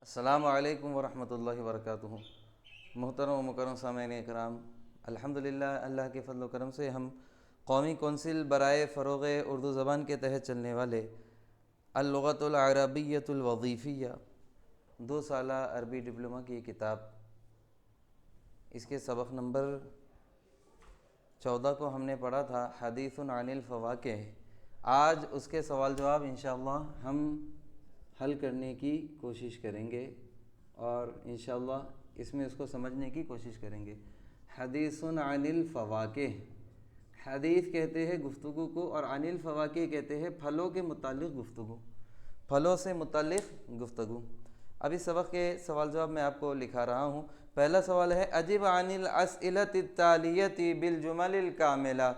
السلام علیکم ورحمۃ اللہ وبرکاتہ۔ محترم و مکرم سامعین اکرام، الحمدللہ اللہ کے فضل و کرم سے ہم قومی کونسل برائے فروغ اردو زبان کے تحت چلنے والے اللغۃ العربیۃ الوظیفیہ 2 سالہ عربی ڈپلومہ کی کتاب، اس کے سبق نمبر 14 کو ہم نے پڑھا تھا حدیث عن الفواکہ۔ آج اس کے سوال جواب انشاءاللہ ہم حل کرنے کی کوشش کریں گے اور انشاءاللہ اس میں اس کو سمجھنے کی کوشش کریں گے۔ حدیث عن الفواکہ، حدیث کہتے ہیں گفتگو کو، اور عن الفواکہ کہتے ہیں پھلوں کے متعلق گفتگو، پھلوں سے متعلق گفتگو۔ اب اس سبق کے سوال جواب میں آپ کو لکھا رہا ہوں۔ پہلا سوال ہے اجب عن الاسئلۃ التالیۃ بالجمل الکاملہ۔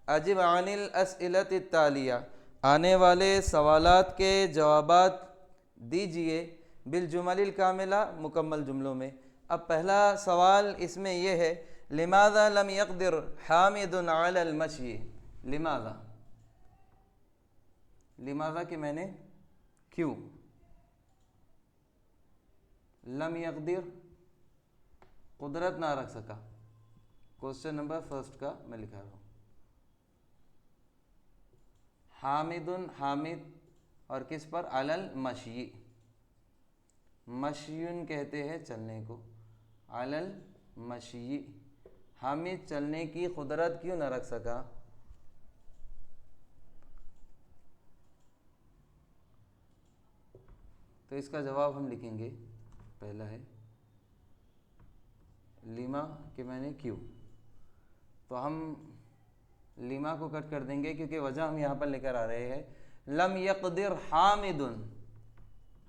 اجب عن الاسئلۃ التالیہ، آنے والے سوالات کے جوابات دیجئے بالجمل الکاملہ، مکمل جملوں میں۔ اب پہلا سوال اس میں یہ ہے، لماذا لم يقدر حامد علی المشی؟ لماذا، لماذا کہ میں نے کیوں، لم يقدر قدرت نہ رکھ سکا۔ کوسچن نمبر فرسٹ کا میں لکھا رہا ہوں۔ حامد، حامد اور کس پر؟ علی المشی، مشیون کہتے ہیں چلنے کو، علی المشی، حامد چلنے کی قدرت کیوں نہ رکھ سکا؟ تو اس کا جواب ہم لکھیں گے، پہلا ہے لما کہ میں نے کیوں، تو ہم لما کو کٹ کر دیں گے کیونکہ وجہ ہم یہاں پر لے کر آ رہے ہیں۔ لم یقدر حامد،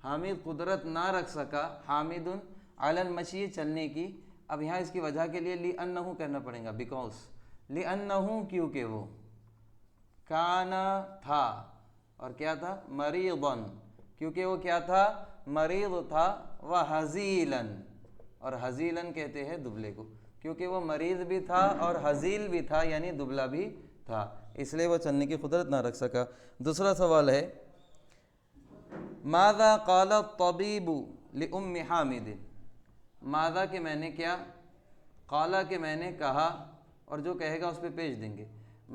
حامد قدرت نہ رکھ سکا، حامد علی المشی چلنے کی۔ اب یہاں اس کی وجہ کے لیے لِأَنَّهُ کہنا پڑے گا، بیکاز، لِأَنَّهُ کیونکہ وہ، کانا تھا، اور کیا تھا؟ مریضاً، کیونکہ وہ کیا تھا؟ مریض تھا، وَحَزِيلًا، اور حزیلاً کہتے ہیں دبلے کو، کیونکہ وہ مریض بھی تھا اور حزیل بھی تھا، یعنی دبلا بھی تھا، اس لیے وہ چلنے کی قدرت نہ رکھ سکا۔ دوسرا سوال ہے ماذا قال الطبیب لأم حامد؟ ماذا کہ میں نے کیا، قالا کہ میں نے کہا، اور جو کہے گا اس پہ پیش دیں گے۔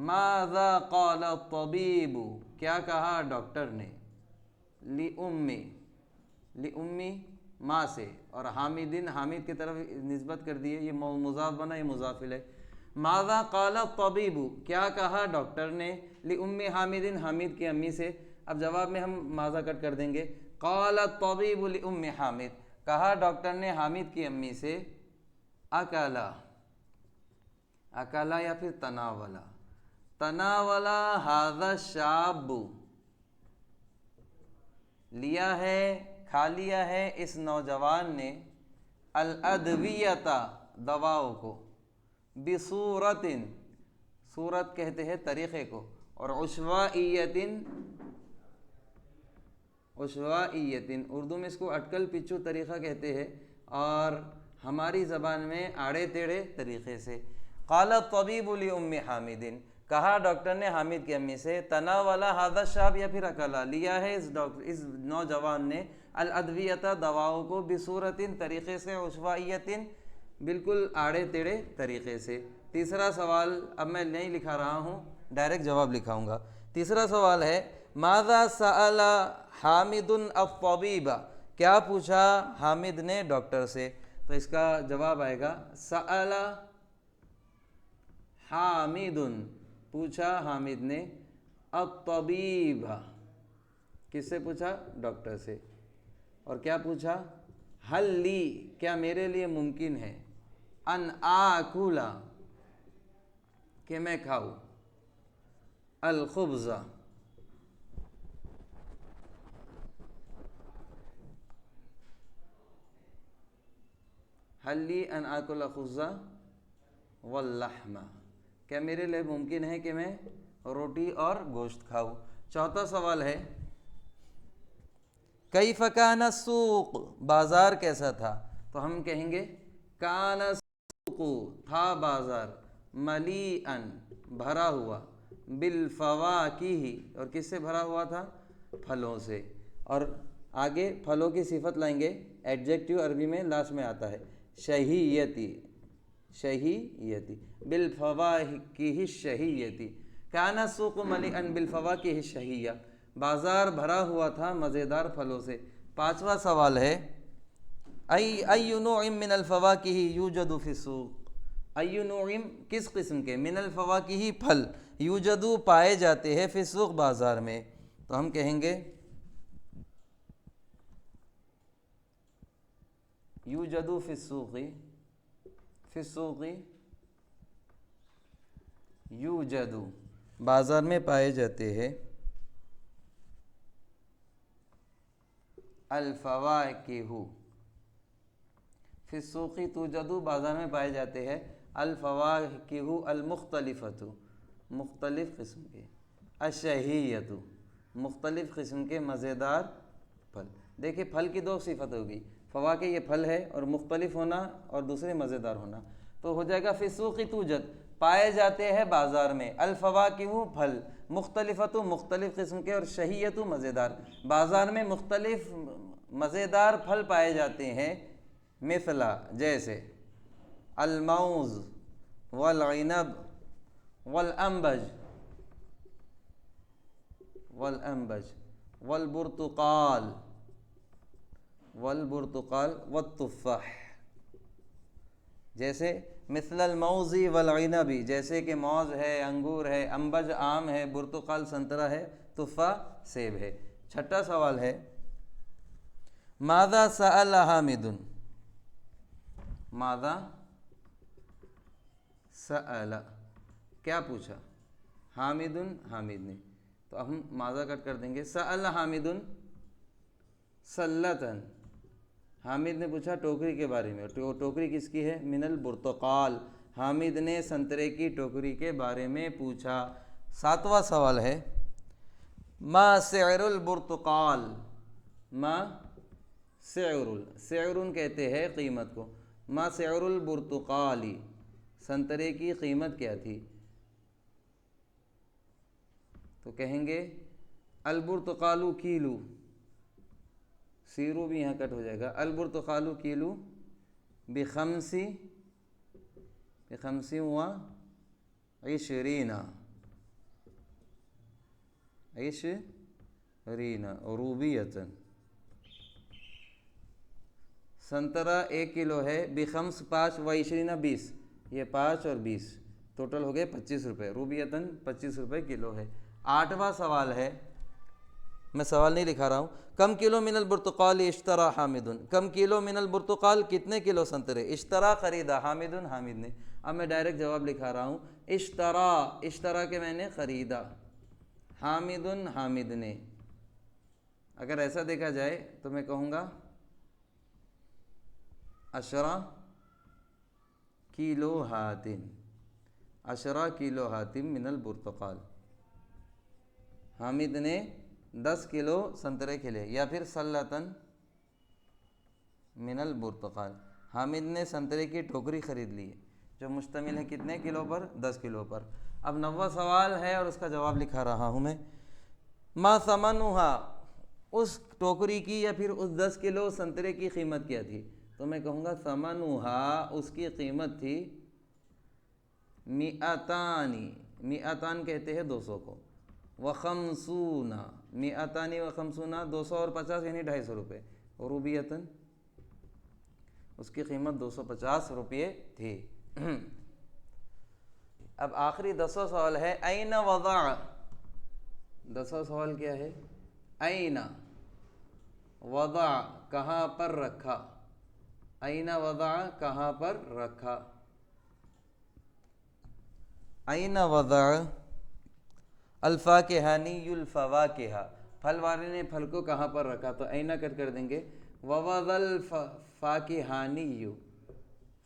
ماذا قال الطبیب، کیا کہا ڈاکٹر نے، لأمی، لأمی ماں سے، اور حامدین حامد کی طرف نسبت کر دیے، یہ مضاف بنا، یہ مضاف الیہ۔ ماذا قال الطبیب، کیا کہا ڈاکٹر نے، لأم حامد، حامد کی امی سے۔ اب جواب میں ہم ماذا کٹ کر دیں گے، قال الطبیب لأم حامد، کہا ڈاکٹر نے حامد کی امی سے، اکلا، اکلا یا پھر تناولا، تناولا ھذا الشاب، لیا ہے، کھا لیا ہے اس نوجوان نے، الادویۃ دواؤں کو، بصورت، صورت کہتے ہیں طریقے کو، اور عشوائیت، عشوائیت اردو میں اس کو اٹکل پچو طریقہ کہتے ہیں، اور ہماری زبان میں آڑے ٹیڑھے طریقے سے۔ قال الطبیب لأم حامد، کہا ڈاکٹر نے حامد کی امی سے، تناولا ھذا الشاب یا پھر اکلا، لیا ہے اس نوجوان نے، الادویۃ دواؤں کو، بصورت طریقے سے، عشوائیت بالکل آڑے ٹیڑھے طریقے سے۔ تیسرا سوال اب میں نہیں لکھا رہا ہوں، ڈائریکٹ جواب لکھاؤں گا۔ تیسرا سوال ہے ماذا سأل حامد الطبیب، کیا پوچھا حامد نے ڈاکٹر سے؟ تو اس کا جواب آئے گا سأل حامد، پوچھا حامد نے، الطبیب، کس سے پوچھا؟ ڈاکٹر سے۔ اور کیا پوچھا؟ حل لی، کیا میرے لیے ممکن ہے، ان آکولا، کہ میں کھاؤں، الخبز، حل لی ان آکل خبز واللحم، کیا میرے لیے ممکن ہے کہ میں روٹی اور گوشت کھاؤں۔ چوتھا سوال ہے کیف کان السوق، بازار کیسا تھا؟ تو ہم کہیں گے کان السوق، تھا بازار، ملیئا، بھرا ہوا، بالفواکہ، اور کس سے بھرا ہوا تھا؟ پھلوں سے۔ اور آگے پھلوں کی صفت لائیں گے، ایڈجیکٹیو عربی میں لاسٹ میں آتا ہے، شہیتی، شہیتی، بالفواکہ الشہیتی، کان السوق ملئا بالفواکہ الشہیہ، بازار بھرا ہوا تھا مزیدار پھلوں سے۔ پانچواں سوال ہے، ای نوع من الفواکہ یوجد فی السوق، ای نوع کس قسم کے، من الفواکہ پھل، یوجد پائے جاتے ہیں، فی السوق بازار میں، تو ہم کہیں گے یوجد فی السوق، فی السوق یوجد، بازار میں پائے جاتے ہیں، الفواکہ، فی السوق توجد، بازار میں پائے جاتے ہیں، الفواکہ المختلفۃ، مختلف قسم کے، الشہیۃ، مختلف قسم کے مزیدار پھل۔ دیکھیں پھل کی دو صفت ہوگی، فواکہ یہ پھل ہے اور مختلف ہونا اور دوسرے مزیدار ہونا، تو ہو جائے گا فی السوق توجد، پائے جاتے ہیں بازار میں، الفواکہ پھل، مختلفۃ مختلف قسم کے، اور شہیۃ مزیدار، بازار میں مختلف مزیدار پھل پائے جاتے ہیں، مثلا جیسے الموز والعنب والانبج والبرتقال والتفاح، جیسے مثل الموز والعنب، جیسے کہ موز ہے، انگور ہے، انبج آم ہے، برتقال سنترا ہے، تفاح سیب ہے۔ چھٹا سوال ہے، ماذا سأل حامد، ماذا سأل، کیا پوچھا، حامد، حامد نے، تو ہم ماذا کٹ کر دیں گے، سأل حامد سلتن، حامد نے پوچھا ٹوکری کے بارے میں، ٹوکری کس کی ہے، من البرتقال، حامد نے سنترے کی ٹوکری کے بارے میں پوچھا۔ ساتواں سوال ہے، ما سعر البرتقال، ما سعر کہتے ہیں قیمت کو، ما سعر البرتقالی، سنترے کی قیمت کیا تھی، تو کہیں گے البرتقال کیلو، سیرو بھی یہاں کٹ ہو جائے گا، البرتقال کیلو بخمس وعشرین روبیۃ، سنترا 1 کلو ہے، بخمس 5 وعشرین 20، یہ 5 اور 20 ٹوٹل ہو گئے 25 روپے، روبیتاً 25 روپے کلو ہے۔ آٹھواں سوال ہے، میں سوال نہیں لکھا رہا ہوں، کم کلو من البرتقال اشترا حامد، کم کلو من البرتقال، کتنے کلو سنترے، اشترا خریدا، حامد، حامد نے۔ اب میں ڈائریکٹ جواب لکھا رہا ہوں، اشترا کے میں نے خریدا، حامد، حامد نے۔ اگر ایسا دیکھا جائے تو میں کہوں گا عشرہ کلو ہاتن، 10 کلو ہاتم من البرتقال، حامد نے 10 کلو سنترے کھلے، یا پھر سلتن من البرتقال، حامد نے سنترے کی ٹوکری خرید لی ہے، جو مشتمل ہے کتنے کلو پر، 10 کلو پر۔ اب 9واں سوال ہے اور اس کا جواب لکھا رہا ہوں میں، ما ثمنھا، اس ٹوکری کی یا پھر اس 10 کلو سنترے کی قیمت کیا تھی، تو میں کہوں گا ثمنھا، اس کی قیمت تھی مئتان کہتے ہیں 200 کو، وخمسون، مئتان وخمسون، 200 اور 50 یعنی 250 روپے، روبیتاً، اس کی قیمت 250 روپے تھی۔ اب آخری 10واں سوال ہے، این وضع، 10واں سوال کیا ہے، این وضع، کہاں پر رکھا، این وضع، کہاں پر رکھا، این وضع الفاکہانی الفواکہ، پھل والے نے پھل کو کہاں پر رکھا، تو اینہ کٹ کر دیں گے، ووضع الفاکہانی،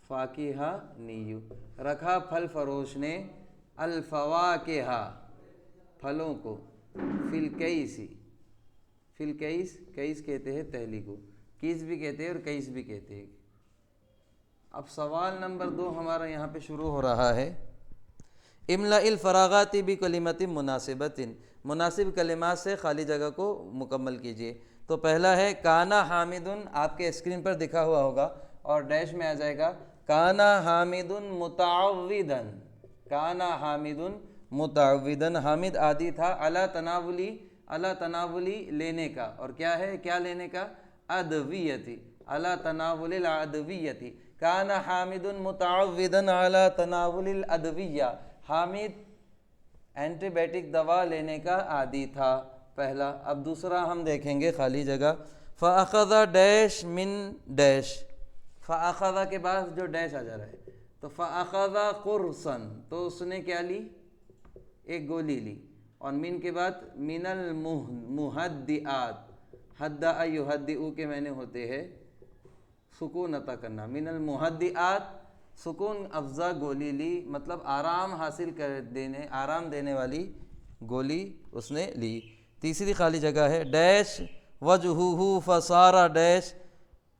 فاکہانی، رکھا پھل فروش نے، الفواکہ، پھلوں کو، فی الکیس، فی الکیس، کیس کہتے ہیں تھیلی کو، کیس بھی کہتے ہیں اور کیس بھی کہتے ہیں۔ اب سوال نمبر 2 ہمارا یہاں پہ شروع ہو رہا ہے، املأ الفراغات بکلمۃ مناسبۃ، مناسب کلمات سے خالی جگہ کو مکمل کیجیے۔ تو پہلا ہے کانا حامدن، آپ کے اسکرین پر دکھا ہوا ہوگا اور ڈیش میں آ جائے گا کانا حامدن متعودن، کانا حامدن متعودن، حامد عادی تھا علی تناولی لینے کا، اور کیا ہے، کیا لینے کا، ادویتی، علی تناول الادویتی، کانا حامد متعودن علی تناول الادویہ، حامد اینٹی بائیوٹک دوا لینے کا عادی تھا، پہلا۔ اب دوسرا ہم دیکھیں گے خالی جگہ، فَأَخَذَ ڈیش من ڈیش، فَأَخَذَ کے بعد جو ڈیش آ جا رہا ہے تو فَأَخَذَ قُرْصًا، تو اس نے کیا لی، ایک گولی لی، اور من کے بعد من المہدئات، حدّ یحدّئ کے معنی ہوتے ہیں سکون عطا کرنا، من المہدئات سکون افزا گولی لی، مطلب آرام حاصل کر دینے، آرام دینے والی گولی اس نے لی۔ تیسری خالی جگہ ہے ڈیش وجہہ فصار ڈیش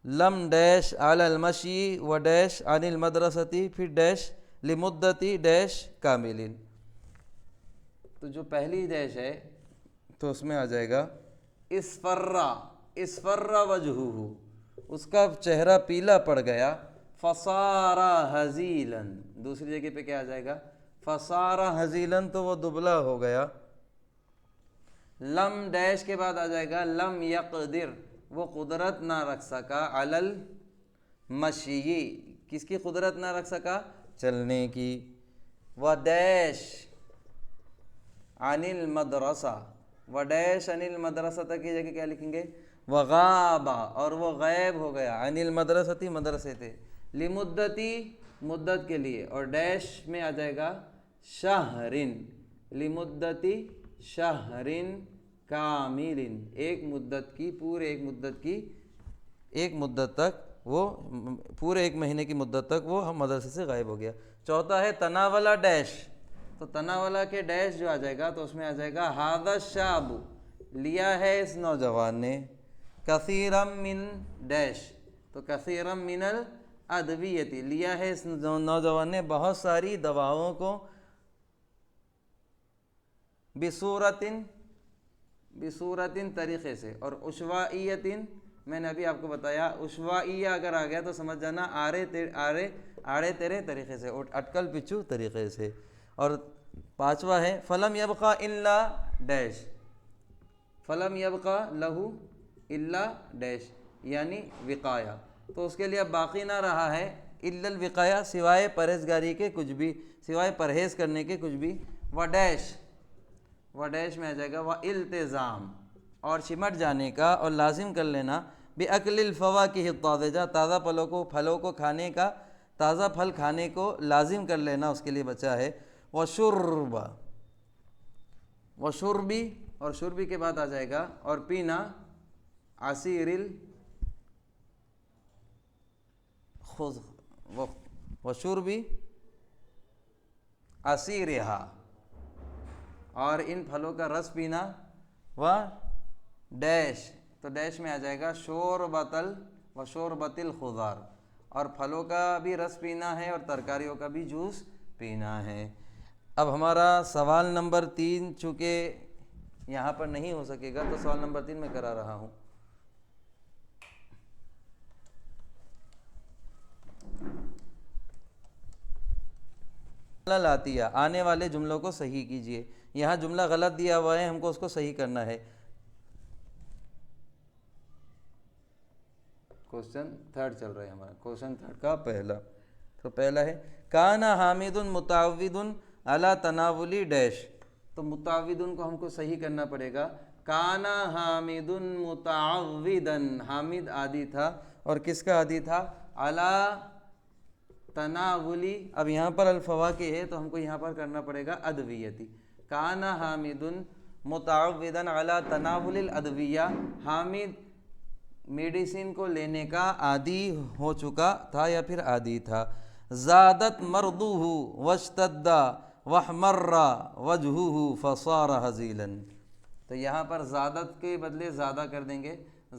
لم ڈیش علی المشی و ڈیش عن المدرستی، پھر ڈیش لمدتی ڈیش کاملین۔ تو جو پہلی ڈیش ہے تو اس میں آ جائے گا اسفر وجہہ، اس کا چہرہ پیلا پڑ گیا، فصار ہزیلاً، دوسری جگہ پہ کیا آ جائے گا، فصار ہزیلاً، تو وہ دبلا ہو گیا۔ لم ڈیش کے بعد آ جائے گا لم یقدر، وہ قدرت نہ رکھ سکا، علی المشی، کس کی قدرت نہ رکھ سکا، چلنے کی، و ڈیش عن المدرسہ، و ڈیش عن المدرسہ کی جگہ کیا لکھیں گے، وغاب، اور وہ غائب ہو گیا، عن المدرستی مدرسے تھے، لمدتی مدت کے لیے، اور ڈیش میں آ جائے گا شہرن، لمدتی شہرن کاملن، ایک مدت کی، پورے ایک مدت کی، ایک مدت تک وہ، پورے ایک مہینے کی مدت تک وہ مدرسے سے غائب ہو گیا۔ چوتھا ہے تناولا ڈیش، تو تناولا کے ڈیش جو آ جائے گا تو اس میں آ جائے گا ھذا الشاب، لیا ہے اس نوجوان نے، کثیرا من ڈیش، تو کثیرا من الادویتی، لیا ہے اس نوجوان نے بہت ساری دواؤں کو، بصورتن طریقے سے، اور عشوائیتن، میں نے ابھی آپ کو بتایا عشوائیہ اگر آ گیا تو سمجھ جانا آڑے تیرے طریقے سے، اٹکل پچھو طریقے سے۔ اور پانچواں ہے فلم یبقى الا ڈیش، فلم یبقى لہو الا ڈیش، یعنی وقایا، تو اس کے لیے اب باقی نہ رہا ہے الا الوقایا، سوائے پرہیزگاری کے کچھ بھی، سوائے پرہیز کرنے کے کچھ بھی، و ڈیش میں آ جائے گا و التزام، اور چمٹ جانے کا اور لازم کر لینا، بأکل الفواکہ الطازجہ، تازہ پھلوں کو کھانے کا، تازہ پھل کھانے کو لازم کر لینا اس کے لیے بچا ہے، وشربی، اور شربی کے بعد آ جائے گا اور پینا، عصیر وشربی عصیرہا، اور ان پھلوں کا رس پینا، و ڈیش، تو ڈیش میں آ جائے گا شوربۃ الخضار، اور پھلوں کا بھی رس پینا ہے اور ترکاریوں کا بھی جوس پینا ہے۔ اب ہمارا سوال نمبر 3 چونکہ یہاں پر نہیں ہو سکے گا تو سوال نمبر 3 میں کرا رہا ہوں۔ لاتیہ، آنے والے جملوں کو صحیح کیجئے، یہاں جملہ غلط دیا ہوا ہے، ہم کو اس کو صحیح کرنا ہے۔ کوسچن 3 چل رہا ہے ہمارا، کوسچن 3 کا پہلا، تو پہلا ہے کان حامد متعود علی تناول ڈیش، تو متعودن کو ہم کو صحیح کرنا پڑے گا، کان حامد متعودا، حامد عادی تھا، اور کس کا عادی تھا، علی تناولی، اب یہاں پر الفواکہ ہے تو ہم کو یہاں پر کرنا پڑے گا ادویتی، کان حامد متعودا علی تناول الادویہ، حامد میڈیسن کو لینے کا عادی ہو چکا تھا یا پھر عادی تھا، زادت مرضہ واشتد واحمر وجہہ فصار ہزیلا، تو یہاں پر زادت کے بدلے زیادہ کر دیں گے،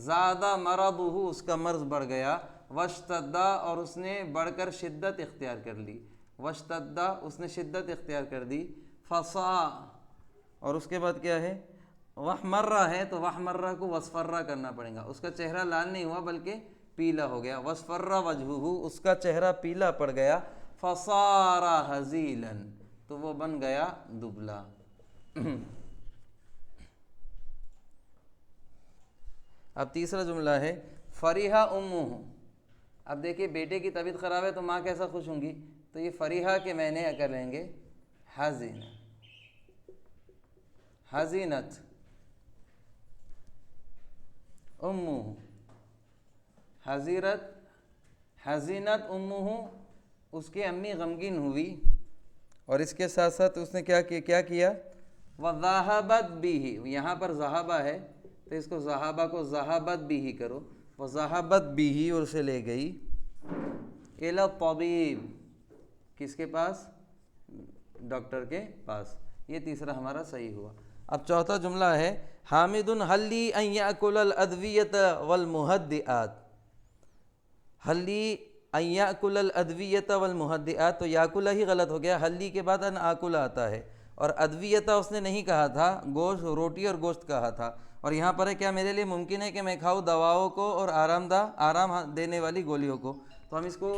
زادہ مرضہ، اس کا مرض بڑھ گیا، واشتد، اور اس نے بڑھ کر شدت اختیار کر لی، واشتد، اس نے شدت اختیار کر دی، فصا، اور اس کے بعد کیا ہے، وحمرہ ہے تو وحمرہ کو وصفرہ کرنا پڑے گا، اس کا چہرہ لال نہیں ہوا بلکہ پیلا ہو گیا، وصفرہ وجہہ، اس کا چہرہ پیلا پڑ گیا، فصار ہزیلا، تو وہ بن گیا دبلا۔ اب تیسرا جملہ ہے فریحہ امہ۔ اب دیکھیے بیٹے کی طبیعت خراب ہے تو ماں کیسا خوش ہوں گی، تو یہ فریحہ کے میں نے کر لیں گے حزینہ، حزینت امہ، حزینت امہ، اس کی امی غمگین ہوئی، اور اس کے ساتھ ساتھ اس نے کیا کیا وَذَهَبَتْ بِهِ، یہاں پر ذہابہ ہے تو اس کو ذہابہ کو ذہابت بھی کرو، وَذَهَبَتْ بِهِ، اور اسے لے گئی إِلَى الطَّبِيب، کس کے پاس؟ ڈاکٹر کے پاس۔ یہ تیسرا ہمارا صحیح ہوا۔ اب چوتھا جملہ ہے حامد هل لي أن يأكل الأدوية والمهدئات، هل لي أن يأكل الأدوية والمهدئات، تو یاکل ہی غلط ہو گیا، حل لی کے بعد ان آکل آتا ہے، اور ادویتا اس نے نہیں کہا تھا، گوشت، روٹی اور گوشت کہا تھا، اور یہاں پر ہے کیا میرے لیے ممکن ہے کہ میں کھاؤں دواؤں کو اور آرام دینے والی گولیوں کو، تو ہم اس کو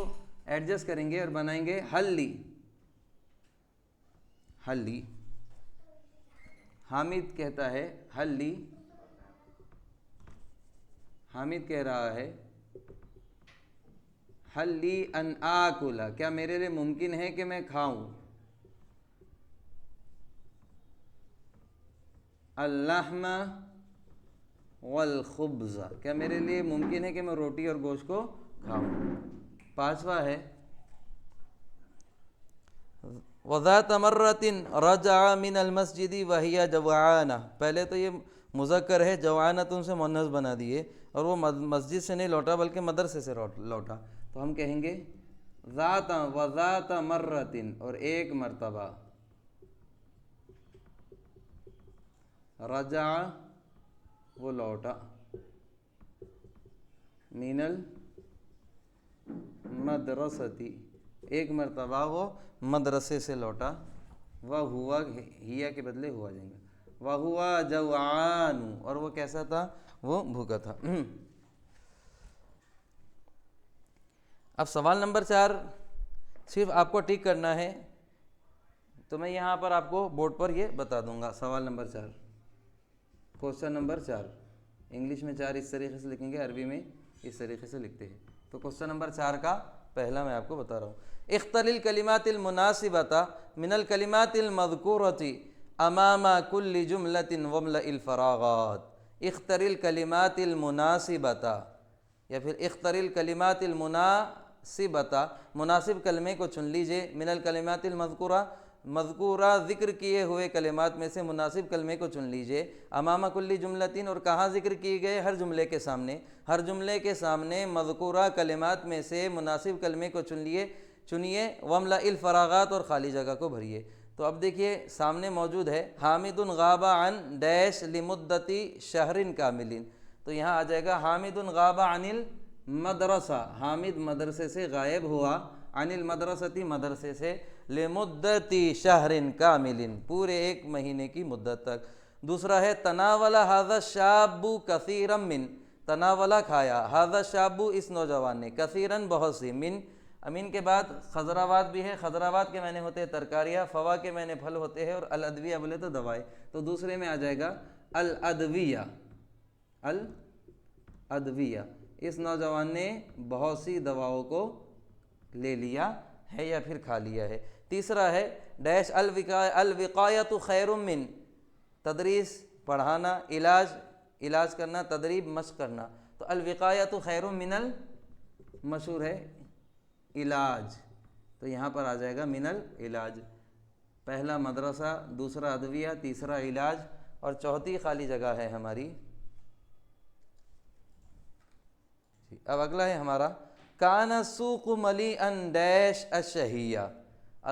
ایڈجسٹ کریں گے اور بنائیں گے حل لی۔ حل لی، حامد کہتا ہے حل لی، حامد کہہ رہا ہے حل لی ان آکل، کیا میرے لیے ممکن ہے کہ میں کھاؤں اللحم والخبز، کیا میرے لیے ممکن ہے کہ میں روٹی اور گوشت کو کھاؤں۔ پانچواں ہے وَذَاتَ مَرَّةٍ رَجَعَ مِنَ الْمَسْجِدِ وَهِيَ جَوْعَانَةٌ، پہلے تو یہ مذکر ہے، جوانتن سے مؤنث بنا دیے، اور وہ مسجد سے نہیں لوٹا بلکہ مدرسے سے لوٹا، تو ہم کہیں گے ذات وذات مرتن، اور ایک مرتبہ، رجع وہ لوٹا، من المدرستی ایک مرتبہ وہ مدرسے سے لوٹا، وہوا ہیا کے بدلے ہوا جائیں گا، وہوا جوعان، اور وہ کیسا تھا، وہ بھوکا تھا۔ اب سوال نمبر 4 صرف آپ کو ٹک کرنا ہے، تو میں یہاں پر آپ کو بورڈ پر یہ بتا دوں گا۔ سوال نمبر 4، کوسچن نمبر 4، انگلش میں 4 اس طریقے سے لکھیں گے، عربی میں اس طریقے سے لکھتے ہیں۔ تو کوسچن نمبر 4 کا پہلا میں آپ کو بتا رہا ہوں، اختر الکلمات المناسبۃ من الکلمات المذکورۃ امام کل جملۃ واملأ الفراغات، اختر الکلمات المناسبۃ، یا پھر اختر الکلمات المناسبۃ، مناسب کلمے کو چن لیجئے، من الکلمات المذکورہ، مذکورہ ذکر کیے ہوئے کلمات میں سے مناسب کلمے کو چن لیجئے، امام کل جملتین، اور کہاں ذکر کیے گئے؟ ہر جملے کے سامنے، ہر جملے کے سامنے مذکورہ کلمات میں سے مناسب کلمے کو چنیے، واملأ الفراغات، اور خالی جگہ کو بھریے۔ تو اب دیکھیے سامنے موجود ہے حامد غاب عن ڈیش لمدت شہر کامل، تو یہاں آ جائے گا حامد غاب عن المدرسہ، حامد مدرسے سے غائب ہوا، عن المدرستی مدرسے سے، لمدت شہر کامل پورے 1 مہینے کی مدت تک۔ دوسرا ہے تناول ھذا الشاب کثیرا من، تناولا کھایا، ھذا الشاب اس نوجوان نے، کثیرا بہت سی، من امین کے بعد خضراوات بھی ہے، خضراوات کے معنی ہوتے ہیں ترکاریاں، فوا کے معنی پھل ہوتے ہیں، اور الادویہ بولے تو دوائیں، تو دوسرے میں آ جائے گا الادویہ، الادویہ، اس نوجوان نے بہت سی دواؤں کو لے لیا ہے یا پھر کھا لیا ہے۔ تیسرا ہے ڈیش الوقایۃ خیر من، تدریس پڑھانا، علاج کرنا، تدریب مشق کرنا، تو الوقایۃ خیر من مشہور ہے علاج، تو یہاں پر آ جائے گا من العلاج، پہلا مدرسہ، دوسرا ادویہ، تیسرا علاج، اور چوتھی خالی جگہ ہے ہماری۔ اب اگلا ہے ہمارا کان السوق ملیئا ڈیش الشہیہ،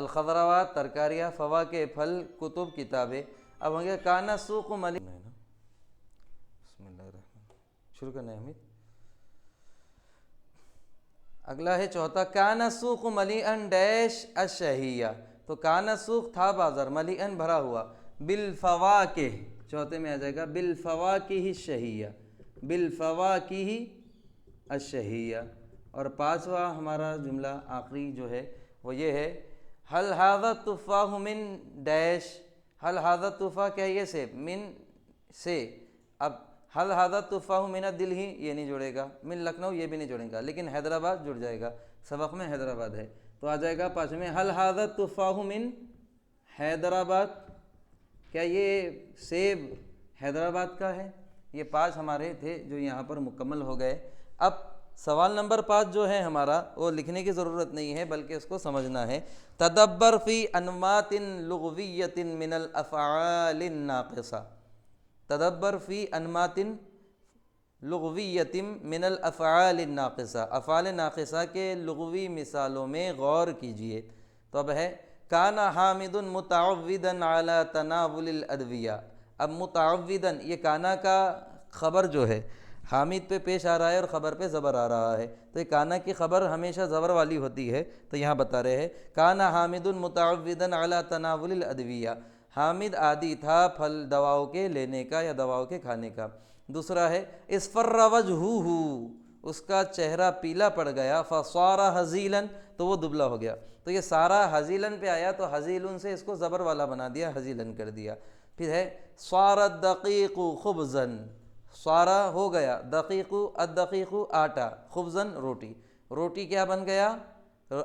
الخضروات ترکاریاں، فواکہ پھل، کتب کتابیں۔ اب ہوں گے کان السوق ملیئا، بسم اللہ الرحمن، شروع کرنا ہے حمید۔ اگلا ہے چوتھا کان السوق ملیئا ڈیش الشہیہ، تو کان السوق تھا بازار، ملیئا بھرا ہوا، بالفواکہ چوتھے میں آ جائے گا بالفواکہ الشہیہ، بالفواکہ الشہیہ۔ اور پانچواں ہمارا جملہ آخری جو ہے وہ یہ ہے حل ھذا التفاح من ڈیش، حل ھذا التفاح کیا یہ سے من سے، اب حل ھذا التفاح من دلہی یہ نہیں جڑے گا، من لکھنؤ یہ بھی نہیں جڑے گا، لیکن حیدرآباد جڑ جائے گا، سبق میں حیدرآباد ہے تو آ جائے گا پانچویں میں حل ھذا التفاح من حیدرآباد، کیا یہ سیب حیدرآباد کا ہے؟ یہ پانچ ہمارے تھے جو یہاں پر مکمل ہو گئے۔ اب سوال نمبر 5 جو ہے ہمارا وہ لکھنے کی ضرورت نہیں ہے بلکہ اس کو سمجھنا ہے۔ تدبر فی انماط لغویۃ من الافعال الناقصہ، تدبر فی انماط لغویۃ من الافعال الناقصہ، افعال ناقصہ کے لغوی مثالوں میں غور کیجئے۔ تو اب ہے کان حامد متعودا علی تناول الادویہ، اب متعودا یہ کانا کا خبر جو ہے حامد پہ پیش آ رہا ہے اور خبر پہ زبر آ رہا ہے، تو یہ کانا کی خبر ہمیشہ زبر والی ہوتی ہے، تو یہاں بتا رہے ہیں کان حامد متعودا علی تناول الادویہ، حامد عادی تھا پھل دواؤں کے لینے کا یا دواؤں کے کھانے کا۔ دوسرا ہے اصفر وجہہ، اس کا چہرہ پیلا پڑ گیا، فصار ہزیلا تو وہ دبلا ہو گیا، تو یہ سارا ہزیلن پہ آیا تو ہزیلن سے اس کو زبر والا بنا دیا، ہزیلن کر دیا۔ پھر ہے صار الدقیق خبزا، صارا ہو گیا، دقیق الدقیق آٹا، خبزن روٹی، روٹی کیا بن گیا؟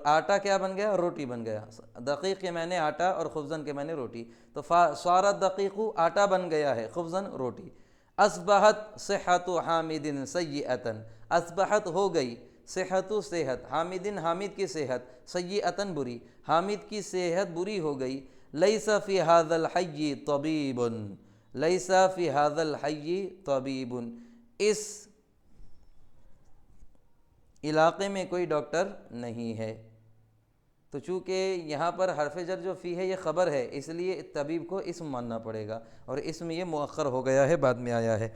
آٹا کیا بن گیا؟ روٹی بن گیا۔ دقیق کے معنی آٹا اور خبزن کے معنی روٹی، تو صار الدقیق آٹا بن گیا ہے، خبزن روٹی۔ اصبحت صحت حامد سیئۃ، اصبحت ہو گئی صحت صحت حامد، حامد کی صحت سیئۃ بری، حامد کی صحت بری ہو گئی۔ لیس فی ھذا الحی طبیب، لیس فی ھذا الحی طبیب، اس علاقے میں کوئی ڈاکٹر نہیں ہے۔ تو چونکہ یہاں پر حرف جر جو فی ہے یہ خبر ہے، اس لیے طبیب کو اسم ماننا پڑے گا، اور اسم یہ مؤخر ہو گیا ہے، بعد میں آیا ہے۔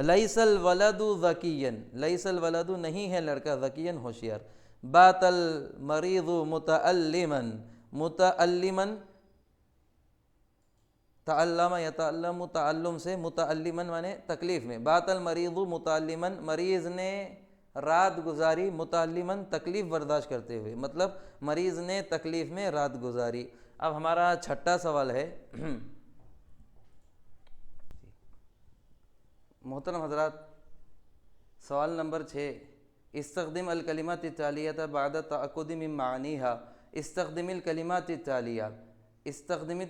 لیس الولد ذکیا، لیس الولد نہیں ہے لڑکا، ذکیا ہوشیار۔ بات المریض متعلما، متعلما تعلم یتعلم تعلم سے، متعلما مانے تکلیف میں، بات المریض متعلما مریض نے رات گزاری، متعلما تکلیف برداشت کرتے ہوئے، مطلب مریض نے تکلیف میں رات گزاری۔ اب ہمارا چھٹا سوال ہے محترم حضرات، سوال نمبر 6، استخدم الکلمات التالیہ بعد تأکد من معانیہا، استخدم الکلمات التالیہ، استخدم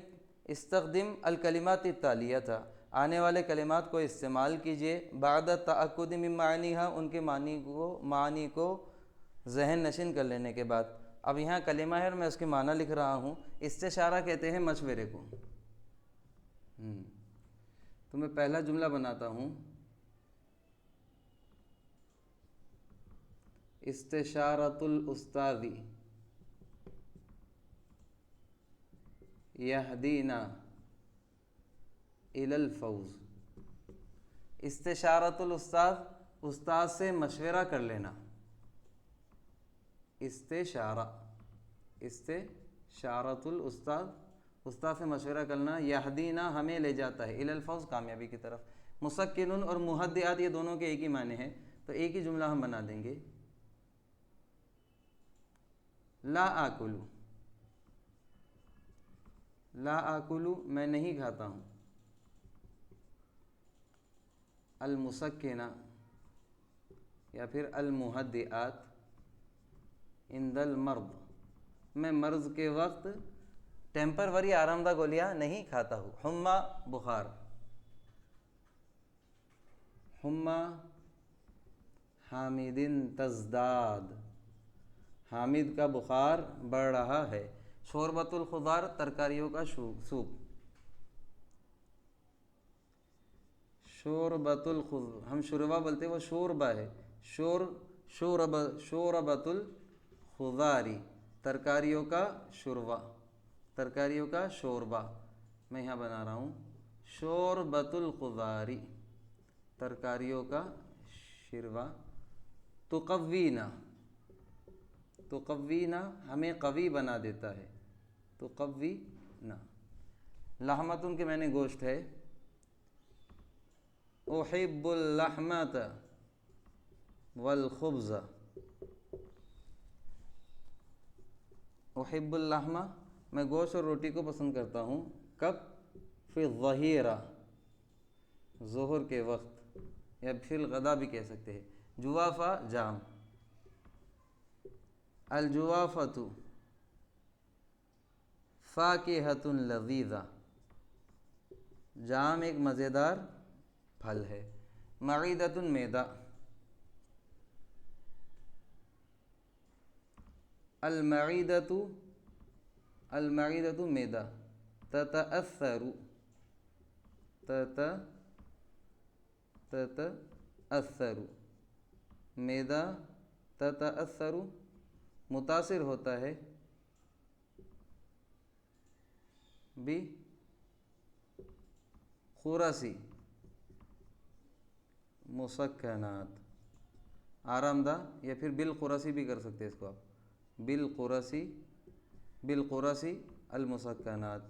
الکلمات التالیہ تھا، آنے والے کلمات کو استعمال کیجئے، بعد تأکد من معانیہا، ان کے معنی کو ذہن نشین کر لینے کے بعد۔ اب یہاں کلمہ ہے اور میں اس کے معنی لکھ رہا ہوں۔ استشارہ کہتے ہیں مشورے کو۔ تو میں پہلا جملہ بناتا ہوں، استشارۃ الاستاذ یہدینا الی الفوز، استشارۃ الاستاذ، استاد سے مشورہ کر لینا، استشارہ، استشارۃ الاستاذ، استاد سے مشورہ کرنا، یہدینا ہمیں لے جاتا ہے، الی الفوز کامیابی کی طرف۔ مسکنن اور مہدئات یہ دونوں کے ایک ہی معنی ہیں، تو ایک ہی جملہ ہم بنا دیں گے، لا آکلو، لا آکلو میں نہیں کھاتا ہوں، المسکنہ یا پھر المہدئات عند المرض، میں مرض کے وقت ٹیمپروری آرام دہ گولیاں نہیں کھاتا ہوں۔ حمہ بخار، حمہ حامد تزداد، حامد کا بخار بڑھ رہا ہے۔ شوربۃ الخضار ترکاریوں کا سوپ، شوربۃ ہم شوربہ بولتے وہ شوربہ ہے، شوربۃ الخضاری ترکاریوں کا شوربہ، ترکاریوں کا شوربہ، میں یہاں بنا رہا ہوں شوربۃ الخضاری ترکاریوں کا شوربہ۔ تقوینا، تقوینا ہمیں قوی بنا دیتا ہے، تقوینا، لحمتن کے معنی گوشت ہے، احب اللحمۃ والخبز، احب اللحمہ میں گوشت اور روٹی کو پسند کرتا ہوں، کب؟ فی الظہیرہ ظہر کے وقت، یا فی الغدا بھی کہہ سکتے ہیں۔ جوافہ جام، الجوافۃ فاکہۃ لذیذہ، جام ایک مزیدار پھل ہے۔ معیدۃ معدہ، المعیدۃ معدہ، تتأثر معدہ تتأثر متاثر ہوتا ہے بھی خرسی مسکنات، آرام دہ، یا پھر بالقرسی بھی کر سکتے ہیں اس کو آپ، بالقرسی المسکنات،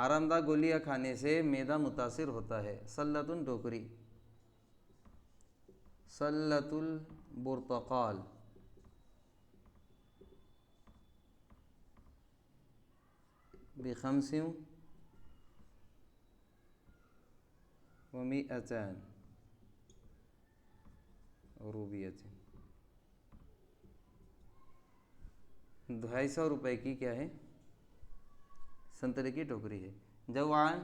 آرام دہ گولیاں کھانے سے معدہ متاثر ہوتا ہے۔ سلۃ ٹوکری، سلۃ البرتقال، بخمس ومئتان روبیۃ، 250 روپے کی کیا ہے؟ سنترے کی ٹوکری ہے۔ جوعان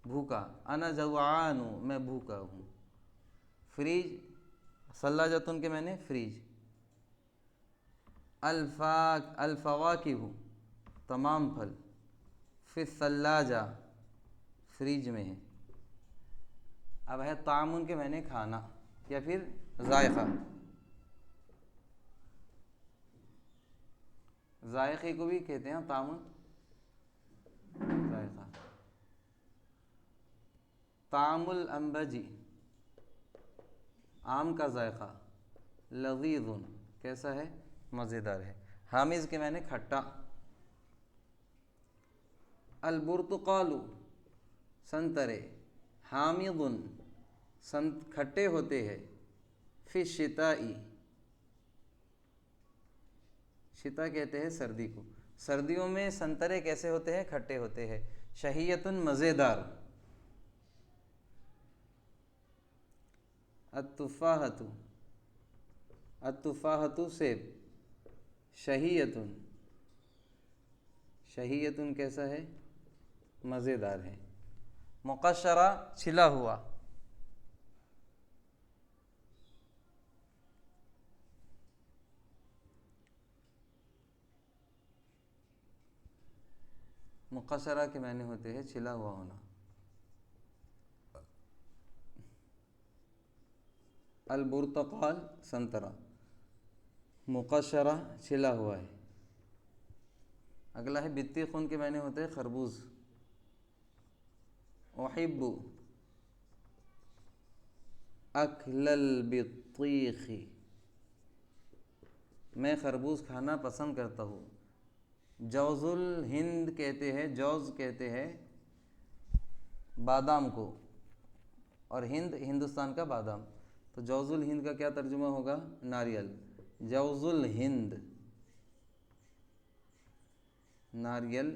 بھوکا، انا جوعان میں بھوکا ہوں۔ فریج، ثلاجۃ کے میں نے فریج۔ الفواکہ تمام پھل، فی الثلاجہ فریج میں ہے۔ اب ہے طعام کے میں نے کھانا یا پھر ذائقہ، ذائقے کو بھی کہتے ہیں طعام، ذائقہ۔ طعام الانبجی آم کا ذائقہ، لذیذ کیسا ہے؟ مزیدار ہے۔ حامض کے میں نے کھٹا۔ البرتقال سنترے، حامض کھٹے ہوتے ہیں، فی الشتاء شتاء کہتے ہیں سردی کو، سردیوں میں سنترے کیسے ہوتے ہیں؟ کھٹے ہوتے ہیں۔ شہیۃ مزیدار۔ التفاحۃ سیب، شہیۃ کیسا ہے؟ مزیدار ہے۔ مقشرہ چھلا ہوا، مقشرہ کے معنی ہوتے ہیں چھلا ہوا ہونا۔ البرتقال سنترا، مقشرہ چھلا ہوا ہے۔ اگلا ہے بتی خون کے معنی ہوتے ہیں خربوز۔ احب اکل البطیخ، میں خربوز کھانا پسند کرتا ہوں۔ جوز الہند کہتے ہیں، جوز کہتے ہیں بادام کو، اور ہند ہندوستان کا بادام، تو جوز الہند کا کیا ترجمہ ہوگا؟ ناریل۔ جوز الہند ناریل۔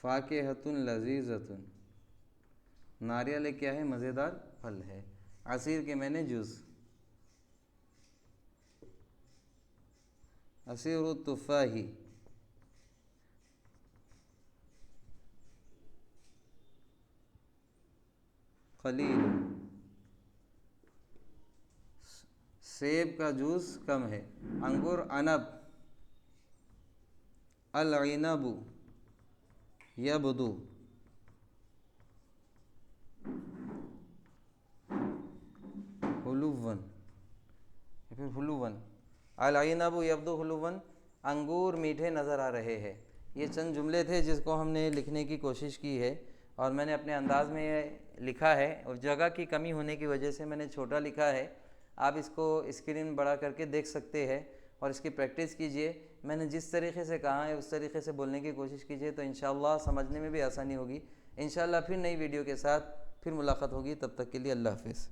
فاکہۃ لذیذۃ، ناریل ایک کیا ہے؟ مزیدار پھل ہے۔ عصیر کے معنی جوس۔ عصیر التفاح، قلیل، سیب کا جوس کم ہے۔ انگور عنب۔ العنب یبدو، حلوًا یا پھر حلوًا، العنب یبدو حلوًا، انگور میٹھے نظر آ رہے ہیں۔ یہ چند جملے تھے جس کو ہم نے لکھنے کی کوشش کی ہے، اور میں نے اپنے انداز میں لکھا ہے، اور جگہ کی کمی ہونے کی وجہ سے میں نے چھوٹا لکھا ہے۔ آپ اس کو اسکرین بڑا کر کے دیکھ سکتے ہیں، اور اس کی پریکٹس کیجئے. میں نے جس طریقے سے کہا ہے اس طریقے سے بولنے کی کوشش کیجئے تو انشاءاللہ سمجھنے میں بھی آسانی ہوگی. انشاءاللہ پھر نئی ویڈیو کے ساتھ پھر ملاقات ہوگی. تب تک کے لیے اللہ حافظ.